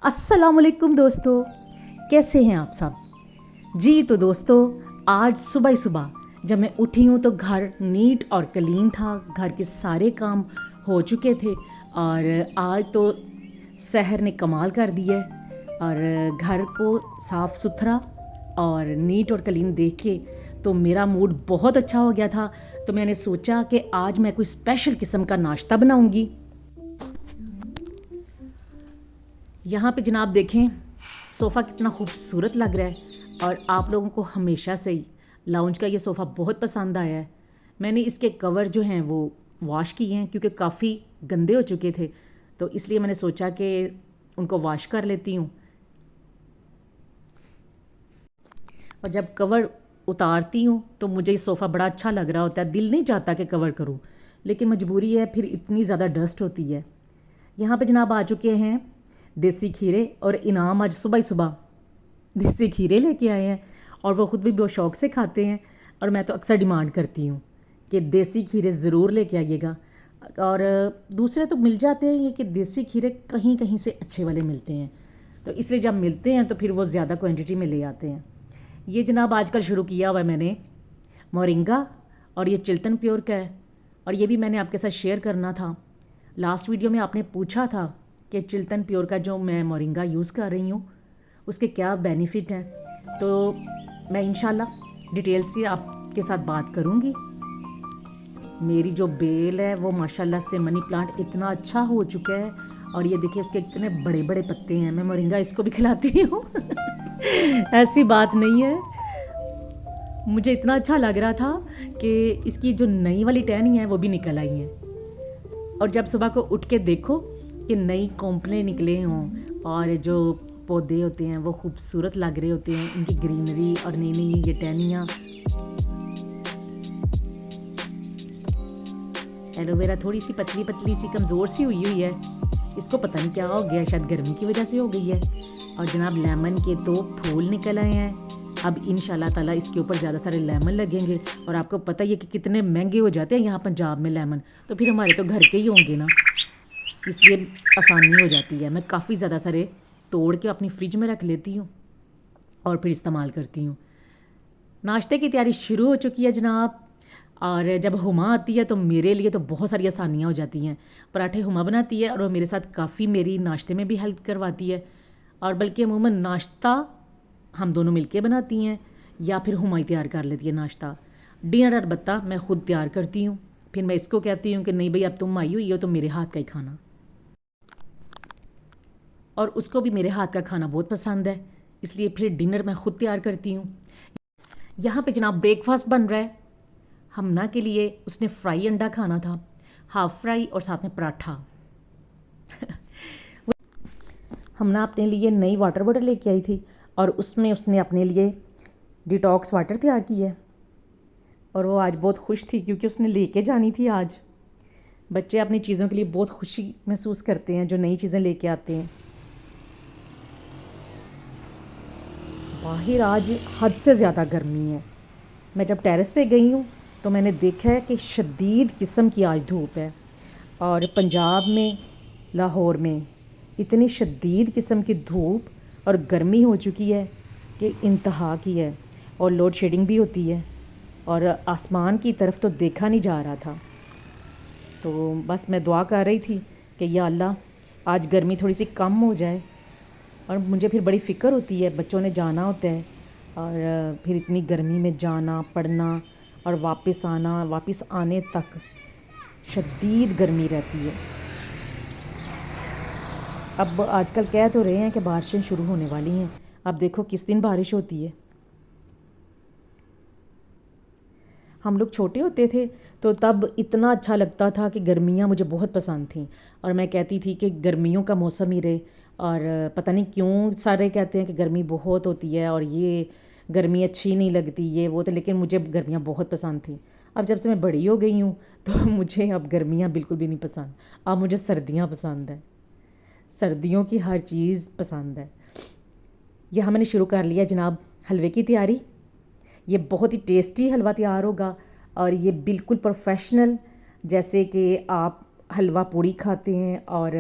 अस्सलाम वालेकुम दोस्तों, कैसे हैं आप सब। जी तो दोस्तों, आज सुबह ही सुबह जब मैं उठी हूँ तो घर नीट और क्लीन था, घर के सारे काम हो चुके थे और आज तो सहर ने कमाल कर दिया है। और घर को साफ़ सुथरा और नीट और क्लीन देख के तो मेरा मूड बहुत अच्छा हो गया था। तो मैंने सोचा कि आज मैं कोई स्पेशल किस्म का नाश्ता बनाऊंगी। यहाँ पे जनाब देखें, सोफ़ा कितना खूबसूरत लग रहा है और आप लोगों को हमेशा से ही लाउंज का ये सोफ़ा बहुत पसंद आया है। मैंने इसके कवर जो हैं वो वॉश किए हैं क्योंकि काफ़ी गंदे हो चुके थे, तो इसलिए मैंने सोचा कि उनको वॉश कर लेती हूँ। और जब कवर उतारती हूँ तो मुझे ये सोफ़ा बड़ा अच्छा लग रहा होता है, दिल नहीं चाहता कि कवर करूँ, लेकिन मजबूरी है, फिर इतनी ज़्यादा डस्ट होती है। यहाँ पे जनाब आ चुके हैं देसी खीरे और इनाम आज सुबह ही सुबह देसी खीरे लेके आए हैं और वो ख़ुद भी बहुत शौक़ से खाते हैं। और मैं तो अक्सर डिमांड करती हूँ कि देसी खीरे ज़रूर लेके आइएगा। और दूसरे तो मिल जाते हैं, ये कि देसी खीरे कहीं कहीं से अच्छे वाले मिलते हैं, तो इसलिए जब मिलते हैं तो फिर वो ज़्यादा क्वांटिटी में ले आते हैं। ये जनाब आजकल शुरू किया हुआ है मैंने मोरिंगा, और ये चिल्टन प्योर का है। और ये भी मैंने आपके साथ शेयर करना था। लास्ट वीडियो में आपने पूछा था कि चिल्टन प्योर का जो मैं मोरिंगा यूज़ कर रही हूँ उसके क्या बेनिफिट हैं, तो मैं इंशाल्लाह डिटेल से आपके साथ बात करूँगी। मेरी जो बेल है वो माशाल्लाह से मनी प्लांट इतना अच्छा हो चुका है, और ये देखिए उसके कितने बड़े बड़े पत्ते हैं। मैं मोरिंगा इसको भी खिलाती हूँ ऐसी बात नहीं है। मुझे इतना अच्छा लग रहा था कि इसकी जो नई वाली टहनी है वो भी निकल आई हैं, और जब सुबह को उठ के देखो कि नई कोंपले निकले हों और जो पौधे होते हैं वो खूबसूरत लग रहे होते हैं, इनकी ग्रीनरी और नई नई ये टहनियाँ। एलोवेरा थोड़ी सी पतली पतली सी कमज़ोर सी हुई है, इसको पता नहीं क्या हो गया, शायद गर्मी की वजह से हो गई है। और जनाब लेमन के तो फूल निकल आए हैं। अब इंशाल्लाह ताला इसके ऊपर ज़्यादा सारे लेमन लगेंगे, और आपको पता ही है कि कितने महंगे हो जाते हैं यहाँ पंजाब में लेमन, तो फिर हमारे तो घर के ही होंगे ना, इसलिए आसानी हो जाती है। मैं काफ़ी ज़्यादा सारे तोड़ के अपनी फ्रिज में रख लेती हूँ और फिर इस्तेमाल करती हूँ। नाश्ते की तैयारी शुरू हो चुकी है जनाब, और जब हुमा आती है तो मेरे लिए तो बहुत सारी आसानियाँ हो जाती हैं। पराठे हुमा बनाती है और वो मेरे साथ काफ़ी मेरी नाश्ते में भी हेल्प करवाती है, और बल्कि अमूमन नाश्ता हम दोनों मिलके बनाती हैं या फिर हुमा ही तैयार कर लेती है नाश्ता। डिनर अलबत्ता मैं ख़ुद तैयार करती हूँ, फिर मैं इसको कहती हूँ कि नहीं भाई अब तुम आई हुई हो तो मेरे हाथ का ही खाना, और उसको भी मेरे हाथ का खाना बहुत पसंद है, इसलिए फिर डिनर मैं ख़ुद तैयार करती हूँ। यहाँ पे जनाब ब्रेकफास्ट बन रहा है। हमना के लिए उसने फ्राई अंडा खाना था, हाफ़ फ्राई और साथ में पराठा हमना अपने लिए नई वाटर बॉटल लेके आई थी और उसमें उसने अपने लिए डिटॉक्स वाटर तैयार की है, और वो आज बहुत खुश थी क्योंकि उसने लेके जानी थी आज। बच्चे अपनी चीज़ों के लिए बहुत खुशी महसूस करते हैं जो नई चीज़ें लेके आते हैं। बाहर आज हद से ज़्यादा गर्मी है। मैं जब टेरेस पे गई हूँ तो मैंने देखा है कि शदीद किस्म की आज धूप है, और पंजाब में लाहौर में इतनी शदीद किस्म की धूप और गर्मी हो चुकी है कि इंतहा की है, और लोड शेडिंग भी होती है, और आसमान की तरफ तो देखा नहीं जा रहा था। तो बस मैं दुआ कर रही थी कि या अल्लाह आज गर्मी थोड़ी सी कम हो जाए, और मुझे फिर बड़ी फ़िक्र होती है, बच्चों ने जाना होता है और फिर इतनी गर्मी में जाना पढ़ना और वापस आना, वापस आने तक शदीद गर्मी रहती है। अब आजकल कह तो रहे हैं कि बारिशें शुरू होने वाली हैं, अब देखो किस दिन बारिश होती है। हम लोग छोटे होते थे तो तब इतना अच्छा लगता था कि गर्मियाँ मुझे बहुत पसंद थीं, और मैं कहती थी कि गर्मियों का मौसम ही रहे। और पता नहीं क्यों सारे कहते हैं कि गर्मी बहुत होती है और ये गर्मी अच्छी नहीं लगती ये वो, तो लेकिन मुझे गर्मियाँ बहुत पसंद थी। अब जब से मैं बड़ी हो गई हूँ तो मुझे अब गर्मियाँ बिल्कुल भी नहीं पसंद, अब मुझे सर्दियाँ पसंद है, सर्दियों की हर चीज़ पसंद है। यह मैंने शुरू कर लिया जनाब हलवे की तैयारी। ये बहुत ही टेस्टी हलवा तैयार होगा, और ये बिल्कुल प्रोफेशनल, जैसे कि आप हलवा पूड़ी खाते हैं और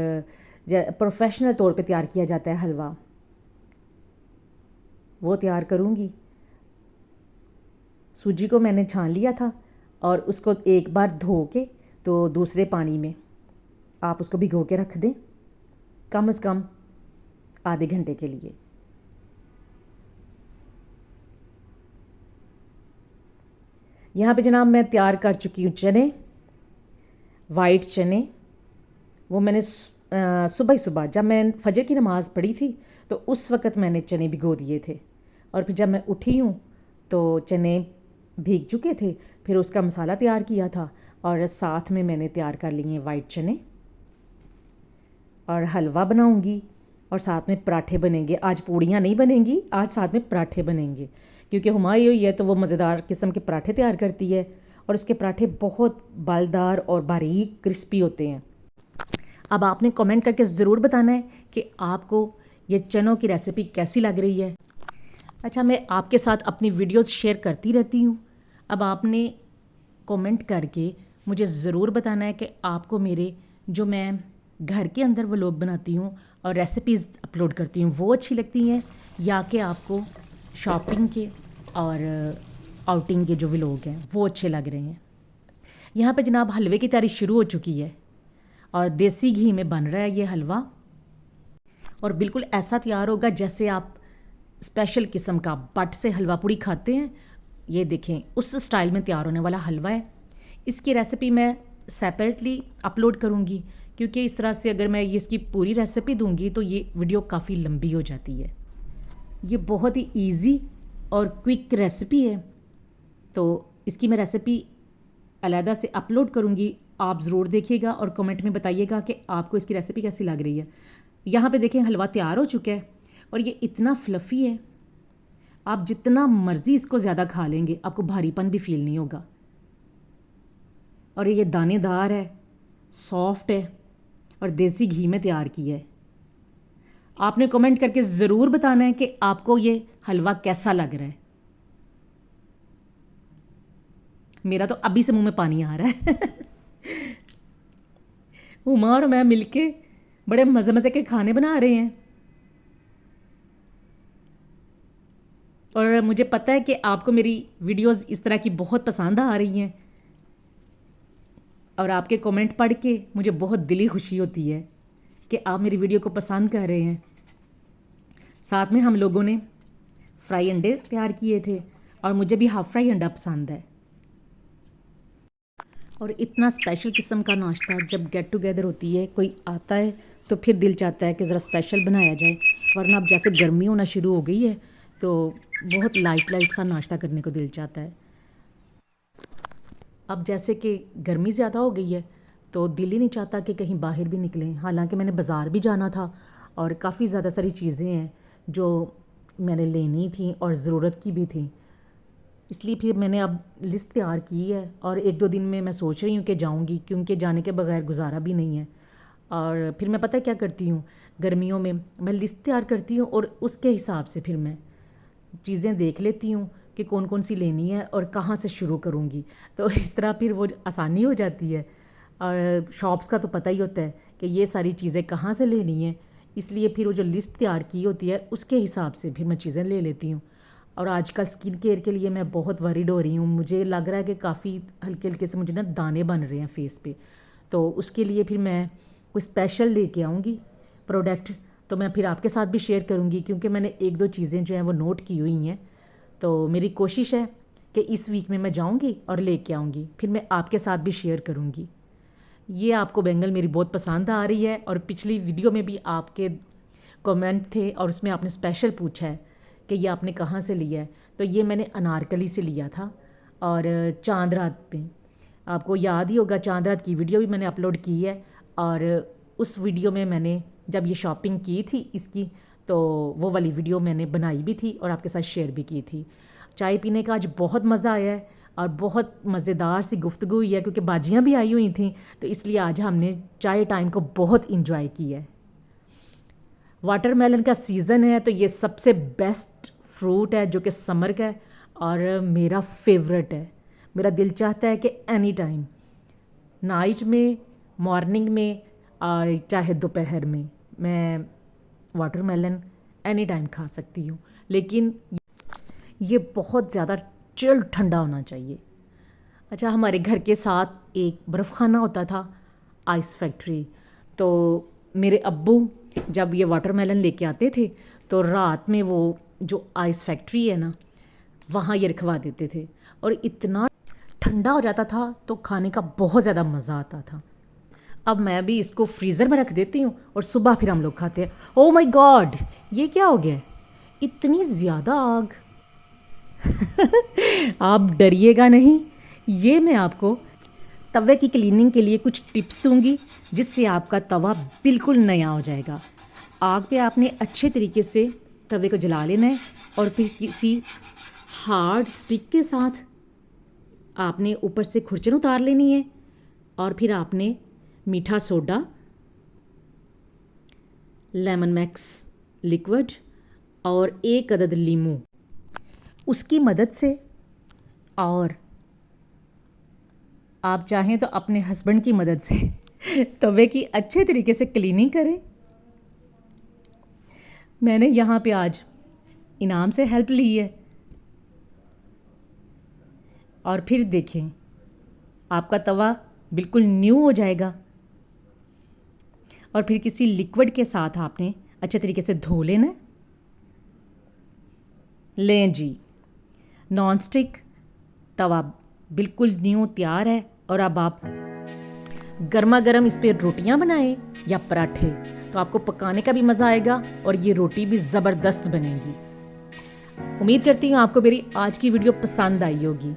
प्रोफेशनल तौर पे तैयार किया जाता है हलवा, वो तैयार करूँगी। सूजी को मैंने छान लिया था और उसको एक बार धो के तो दूसरे पानी में आप उसको भिगो के रख दें कम से कम आधे घंटे के लिए। यहाँ पे जनाब मैं तैयार कर चुकी हूँ चने, वाइट चने। वो मैंने सुबह सुबह जब मैं फजर की नमाज़ पढ़ी थी तो उस वक़्त मैंने चने भिगो दिए थे, और फिर जब मैं उठी हूँ तो चने भीग चुके थे। फिर उसका मसाला तैयार किया था और साथ में मैंने तैयार कर लिए वाइट चने, और हलवा बनाऊंगी और साथ में पराठे बनेंगे। आज पूड़ियाँ नहीं बनेंगी, आज साथ में पराठे बनेंगे, क्योंकि हुमायूं हुई है तो वो मज़ेदार किस्म के पराठे तैयार करती है और उसके पराठे बहुत बालदार और बारीक क्रिस्पी होते हैं। अब आपने कमेंट करके ज़रूर बताना है कि आपको ये चनों की रेसिपी कैसी लग रही है। अच्छा, मैं आपके साथ अपनी वीडियोस शेयर करती रहती हूँ। अब आपने कमेंट करके मुझे ज़रूर बताना है कि आपको मेरे जो मैं घर के अंदर व्लॉग बनाती हूँ और रेसिपीज़ अपलोड करती हूँ वो अच्छी लगती हैं, या कि आपको शॉपिंग के और आउटिंग के जो व्लॉग हैं वो अच्छे लग रहे हैं। यहाँ पे जनाब हलवे की तैयारी शुरू हो चुकी है और देसी घी में बन रहा है ये हलवा, और बिल्कुल ऐसा तैयार होगा जैसे आप स्पेशल किस्म का बट से हलवा पूड़ी खाते हैं। ये देखें, उस स्टाइल में तैयार होने वाला हलवा है। इसकी रेसिपी मैं सेपरेटली अपलोड करूँगी, क्योंकि इस तरह से अगर मैं ये इसकी पूरी रेसिपी दूँगी तो ये वीडियो काफ़ी लंबी हो जाती है। ये बहुत ही ईजी और क्विक रेसिपी है, तो इसकी मैं रेसिपी अलहदा से अपलोड करूँगी। आप ज़रूर देखिएगा और कमेंट में बताइएगा कि आपको इसकी रेसिपी कैसी लग रही है। यहाँ पे देखें हलवा तैयार हो चुका है और ये इतना फ्लफ़ी है, आप जितना मर्ज़ी इसको ज़्यादा खा लेंगे आपको भारीपन भी फील नहीं होगा। और ये दानेदार है, सॉफ्ट है और देसी घी में तैयार किया है। आपने कमेंट करके ज़रूर बताना है कि आपको ये हलवा कैसा लग रहा है। मेरा तो अभी से मुंह में पानी आ रहा है। उमा और मैं मिलके बड़े मज़े मज़े के खाने बना रहे हैं, और मुझे पता है कि आपको मेरी वीडियोस इस तरह की बहुत पसंद आ रही हैं, और आपके कमेंट पढ़ के मुझे बहुत दिली खुशी होती है कि आप मेरी वीडियो को पसंद कर रहे हैं। साथ में हम लोगों ने फ्राई अंडे तैयार किए थे और मुझे भी हाफ़ फ्राई अंडा पसंद है। और इतना स्पेशल किस्म का नाश्ता जब गेट टुगेदर होती है, कोई आता है तो फिर दिल चाहता है कि ज़रा स्पेशल बनाया जाए, वरना अब जैसे गर्मी होना शुरू हो गई है तो बहुत लाइट लाइट सा नाश्ता करने को दिल चाहता है। अब जैसे कि गर्मी ज़्यादा हो गई है तो दिल ही नहीं चाहता कि कहीं बाहर भी निकलें। हालांकि मैंने बाज़ार भी जाना था और काफ़ी ज़्यादा सारी चीज़ें हैं जो मैंने लेनी थी और ज़रूरत की भी थी, इसलिए फिर मैंने अब लिस्ट तैयार की है और एक दो दिन में मैं सोच रही हूँ कि जाऊँगी, क्योंकि जाने के बगैर गुजारा भी नहीं है। और फिर मैं पता है क्या करती हूँ, गर्मियों में मैं लिस्ट तैयार करती हूँ और उसके हिसाब से फिर मैं चीज़ें देख लेती हूँ कि कौन कौन सी लेनी है और कहाँ से शुरू करूँगी, तो इस तरह फिर वो आसानी हो जाती है। और शॉप्स का तो पता ही होता है कि ये सारी चीज़ें कहाँ से लेनी है, इसलिए फिर वो जो लिस्ट तैयार की होती है उसके हिसाब से फिर मैं चीज़ें ले लेती हूँ। और आजकल स्किन केयर के लिए मैं बहुत वरीड हो रही हूँ, मुझे लग रहा है कि काफ़ी हल्के हल्के से मुझे ना दाने बन रहे हैं फेस पे, तो उसके लिए फिर मैं कोई स्पेशल लेके आऊँगी प्रोडक्ट, तो मैं फिर आपके साथ भी शेयर करूँगी, क्योंकि मैंने एक दो चीज़ें जो हैं वो नोट की हुई हैं। तो मेरी कोशिश है कि इस वीक में मैं जाऊँगी और लेके आऊँगी, फिर मैं आपके साथ भी शेयर करूँगी। ये आपको बैंगल मेरी बहुत पसंद आ रही है, और पिछली वीडियो में भी आपके कमेंट थे और उसमें आपने स्पेशल पूछा है कि ये आपने कहाँ से लिया है, तो ये मैंने अनारकली से लिया था। और चांद रात पे आपको याद ही होगा, चांद रात की वीडियो भी मैंने अपलोड की है, और उस वीडियो में मैंने जब ये शॉपिंग की थी इसकी, तो वो वाली वीडियो मैंने बनाई भी थी और आपके साथ शेयर भी की थी। चाय पीने का आज बहुत मज़ा आया है और बहुत मज़ेदार सी गुफ्तगू हुई है, क्योंकि बाजियाँ भी आई हुई थी, तो इसलिए आज हमने चाय टाइम को बहुत इंजॉय किया है। वाटरमेलन का सीज़न है तो ये सबसे बेस्ट फ्रूट है जो कि समर का है और मेरा फेवरेट है। मेरा दिल चाहता है कि एनी टाइम, नाइट में, मॉर्निंग में और चाहे दोपहर में, मैं वाटरमेलन एनी टाइम खा सकती हूँ, लेकिन ये बहुत ज़्यादा चिल्ड ठंडा होना चाहिए। अच्छा, हमारे घर के साथ एक बर्फ़ खाना होता था, आइस फैक्ट्री। तो मेरे अब्बू जब ये वाटरमेलन लेके आते थे तो रात में वो जो आइस फैक्ट्री है ना, वहाँ ये रखवा देते थे और इतना ठंडा हो जाता था तो खाने का बहुत ज़्यादा मज़ा आता था। अब मैं भी इसको फ्रीज़र में रख देती हूँ और सुबह फिर हम लोग खाते हैं। ओह माय गॉड, ये क्या हो गया, इतनी ज़्यादा आग। आप डरिएगा नहीं, ये मैं आपको तवे की क्लीनिंग के लिए कुछ टिप्स दूंगी जिससे आपका तवा बिल्कुल नया हो जाएगा। आग पे आपने अच्छे तरीके से तवे को जला लेना है और फिर किसी हार्ड स्टिक के साथ आपने ऊपर से खुरचन उतार लेनी है और फिर आपने मीठा सोडा, लेमन मैक्स लिक्विड और 1 अदद लीमू, उसकी मदद से, और आप चाहें तो अपने हस्बैंड की मदद से तवे की अच्छे तरीके से क्लीनिंग करें। मैंने यहाँ पे आज इनाम से हेल्प ली है और फिर देखें आपका तवा बिल्कुल न्यू हो जाएगा। और फिर किसी लिक्विड के साथ आपने अच्छे तरीके से धो लेना है। लें जी, नॉन स्टिक तवा बिल्कुल न्यू तैयार है। और अब आप गर्मा गर्म इस पर रोटियां बनाएं या पराठे, तो आपको पकाने का भी मज़ा आएगा और ये रोटी भी ज़बरदस्त बनेगी। उम्मीद करती हूँ आपको मेरी आज की वीडियो पसंद आई होगी,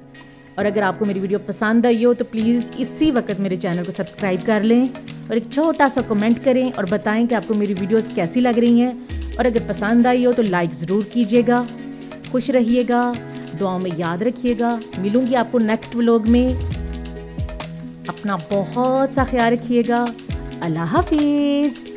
और अगर आपको मेरी वीडियो पसंद आई हो तो प्लीज़ इसी वक्त मेरे चैनल को सब्सक्राइब कर लें और एक छोटा सा कमेंट करें और बताएं कि आपको मेरी वीडियोस कैसी लग रही हैं। और अगर पसंद आई हो तो लाइक ज़रूर कीजिएगा। खुश रहिएगा, दुआओं में याद रखिएगा। मिलूंगी आपको नेक्स्ट व्लॉग में। अपना बहुत सा ख्याल रखिएगा। अल्लाह हाफिज़।